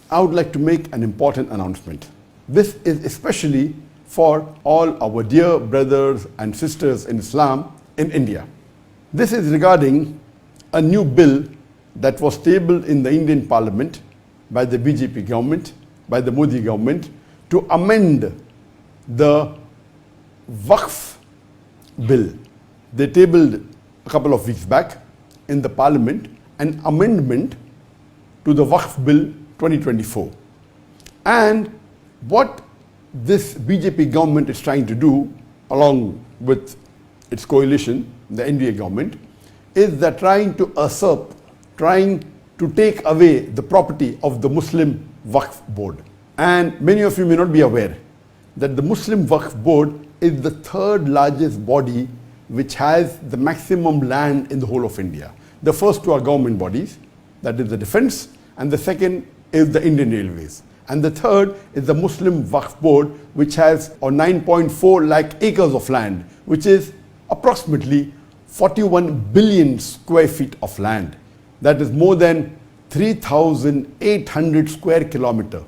I would like to make an important announcement. This is especially for all our dear brothers and sisters in Islam in India. This is regarding a new bill that was tabled in the Indian Parliament by the BJP government, by the Modi government, to amend the Waqf bill. They tabled a couple of weeks back in the Parliament an amendment to the Waqf bill 2024. And what this BJP government is trying to do, along with its coalition, the NDA government, is they're trying to usurp, trying to take away the property of the Muslim Waqf Board. And many of you may not be aware that the Muslim Waqf Board is the third largest body which has the maximum land in the whole of India. The first two are government bodies, that is the defense, and the second is the Indian Railways. And the third is the Muslim Waqf Board, which has 9.4 lakh acres of land, which is approximately 41 billion square feet of land. That is more than 3,800 square kilometers.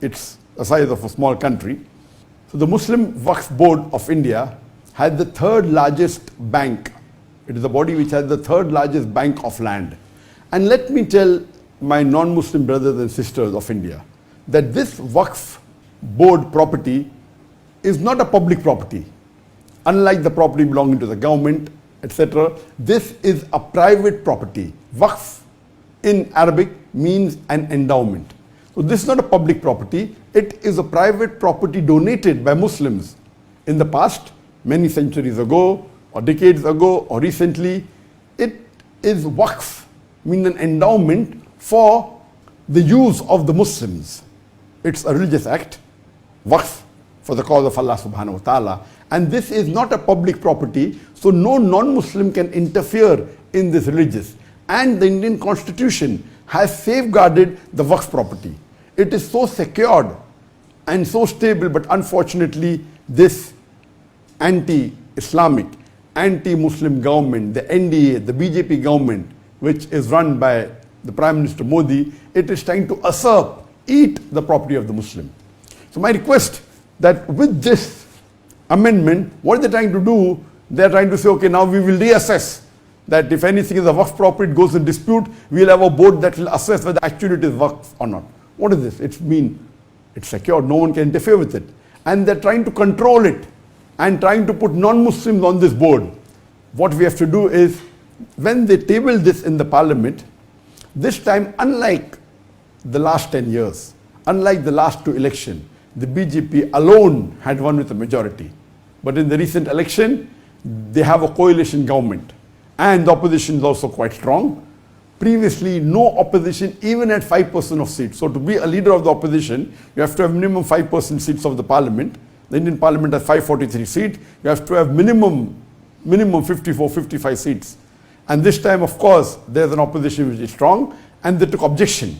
It's the size of a small country. So the Muslim Waqf Board of India has the third largest bank. It is the body which has the third largest bank of land. And let me tell my non-Muslim brothers and sisters of India that this Waqf Board property is not a public property. Unlike the property belonging to the government, etc., this is a private property. Waqf in Arabic means an endowment. So this is not a public property, it is a private property donated by Muslims in the past, many centuries ago, or decades ago, or recently. It is Waqf, meaning an endowment for the use of the Muslims. It's a religious act, Waqf, for the cause of Allah subhanahu wa ta'ala. And this is not a public property, so no non-Muslim can interfere in this religious. And the Indian Constitution has safeguarded the Waqf property. It is so secured and so stable, but unfortunately this anti-Islamic, anti-Muslim government, the NDA, the BJP government, which is run by the Prime Minister Modi, it is trying to usurp, eat the property of the Muslim. So my request that with this amendment, what they're trying to do, they're trying to say, okay, now we will reassess that if anything is a Waqf property, it goes in dispute, we'll have a board that will assess whether actually it is Waqf or not. What is this? It's secure, no one can interfere with it. And they're trying to control it and trying to put non-Muslims on this board. What we have to do is, when they table this in the Parliament, this time, unlike the last 10 years, unlike the last two elections, the BJP alone had won with a majority. But in the recent election, they have a coalition government. And the opposition is also quite strong. Previously, no opposition even had 5% of seats. So to be a leader of the opposition, you have to have minimum 5% seats of the parliament. The Indian parliament has 543 seats. You have to have minimum 54, 55 seats. And this time, of course, there's an opposition which is strong, and they took objection.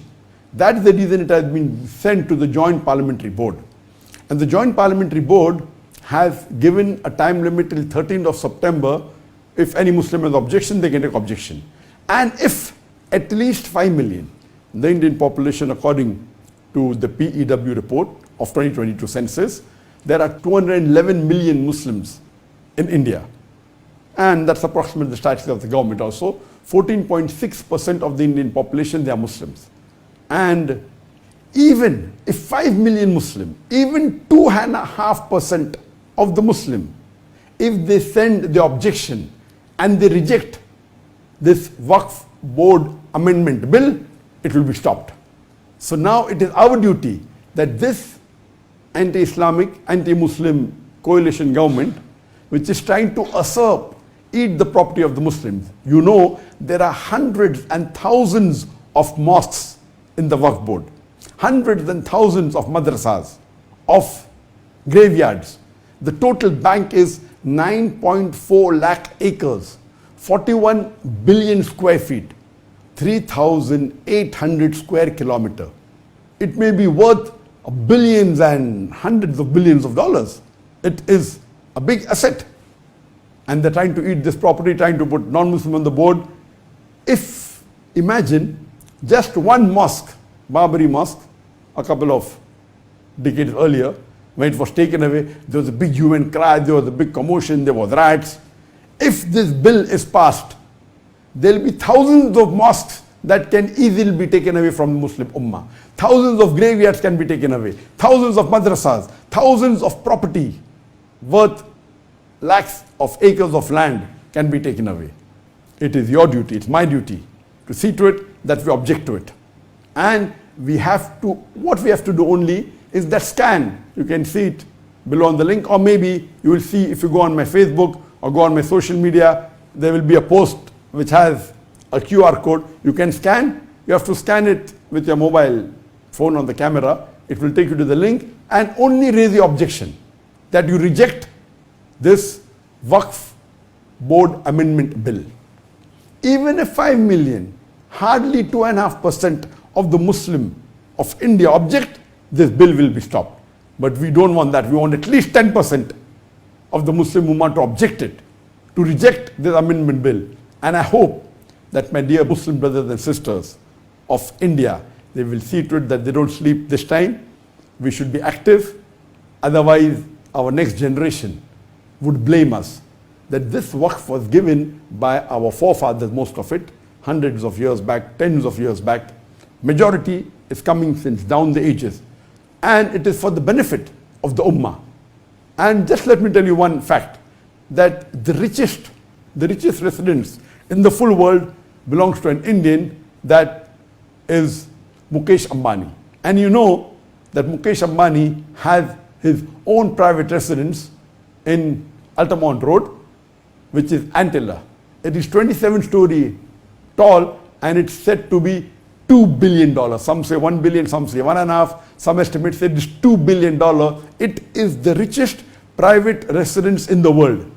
That is the reason it has been sent to the Joint Parliamentary Board. And the Joint Parliamentary Board has given a time limit till 13th of September. If any Muslim has objection, they can take objection. And if at least 5 million, the Indian population, according to the PEW report of 2022 census, there are 211 million Muslims in India. And that's approximately the statistics of the government also. 14.6% of the Indian population, they are Muslims. And even if 5 million Muslim, even 2.5% of the Muslim, if they send the objection and they reject this Waqf Board amendment bill, it will be stopped. So now it is our duty that this anti-Islamic, anti-Muslim coalition government, which is trying to usurp, eat the property of the Muslims. You know, there are hundreds and thousands of mosques in the Waqf Board, hundreds and thousands of madrasas, of graveyards. The total bank is 9.4 lakh acres, 41 billion square feet, 3,800 square kilometers. It may be worth billions and hundreds of billions of dollars. It is a big asset. And they're trying to eat this property, trying to put non-Muslim on the board. If, imagine, just one mosque, Babri Mosque, a couple of decades earlier. When it was taken away, there was a big hue and cry, there was a big commotion, there was riots. If this bill is passed, there will be thousands of mosques that can easily be taken away from the Muslim Ummah. Thousands of graveyards can be taken away. Thousands of madrasas, thousands of property worth lakhs of acres of land can be taken away. It is your duty, it's my duty to see to it that we object to it. And what we have to do only is that scan. You can see it below on the link, or maybe you will see if you go on my Facebook or go on my social media, there will be a post which has a QR code. You can scan. You have to scan it with your mobile phone on the camera. It will take you to the link, and only raise the objection that you reject this Waqf Board Amendment Bill. Even if 5 million, hardly 2.5% of the Muslim of India object, this bill will be stopped. But we don't want that. We want at least 10% of the Muslim Ummah to object it, to reject this amendment bill. And I hope that my dear Muslim brothers and sisters of India, they will see to it that they don't sleep this time. We should be active. Otherwise, our next generation would blame us that this waqf was given by our forefathers, most of it, hundreds of years back, tens of years back. Majority is coming since down the ages. And it is for the benefit of the Ummah. And just let me tell you one fact, that the richest residents in the full world belongs to an Indian, that is Mukesh Ambani. And you know that Mukesh Ambani has his own private residence in Altamont Road, which is Antilla. It is 27-story tall, and it's said to be $2 billion. Some say 1 billion, some say 1.5. Some estimates say it is $2 billion. It is the richest private residence in the world.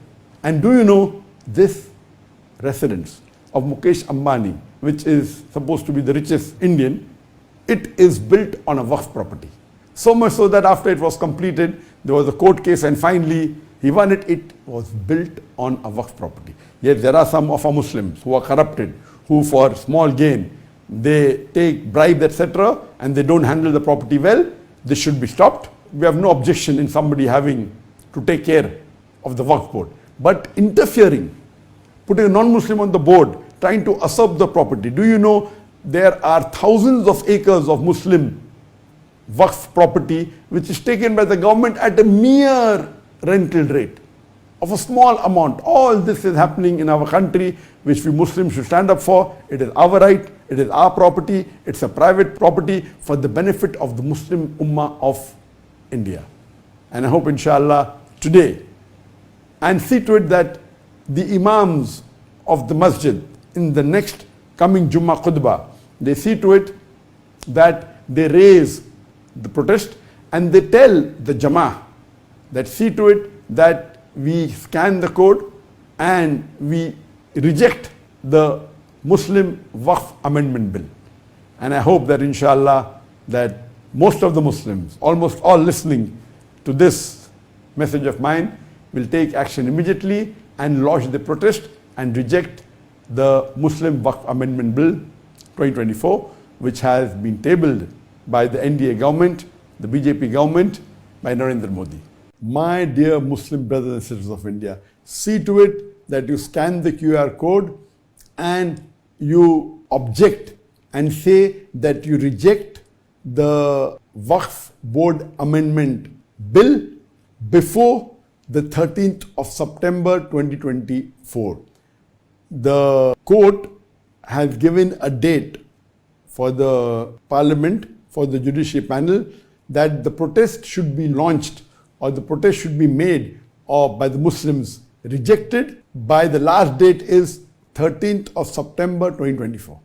And do you know this residence of Mukesh Ambani, which is supposed to be the richest Indian, it is built on a Waqf property. So much so that after it was completed, there was a court case and finally he won it. It was built on a Waqf property. Yes, there are some of our Muslims who are corrupted, who for small gain, they take bribes, etc., and they don't handle the property well. This should be stopped. We have no objection in somebody having to take care of the Waqf board. But interfering, putting a non-Muslim on the board, trying to usurp the property. Do you know there are thousands of acres of Muslim Waqf property which is taken by the government at a mere rental rate of a small amount. All this is happening in our country, which we Muslims should stand up for. It is our right, it is our property, it's a private property for the benefit of the Muslim Ummah of India. And I hope inshallah today, and see to it that the Imams of the Masjid in the next coming Jummah Khutbah, they see to it that they raise the protest and they tell the Jama'ah that see to it that we scan the code and we reject the Muslim Waqf Amendment Bill. And I hope that inshallah that most of the Muslims, almost all listening to this message of mine, will take action immediately and lodge the protest and reject the Muslim Waqf Amendment Bill 2024, which has been tabled by the NDA government, the BJP government, by Narendra Modi. My dear Muslim brothers and sisters of India, see to it that you scan the QR code and you object and say that you reject the Waqf Board Amendment Bill before the 13th of September 2024. The court has given a date for the Parliament, for the Judiciary Panel, that the protest should be launched or the protest should be made or by the Muslims rejected by the last date is 13th of September 2024.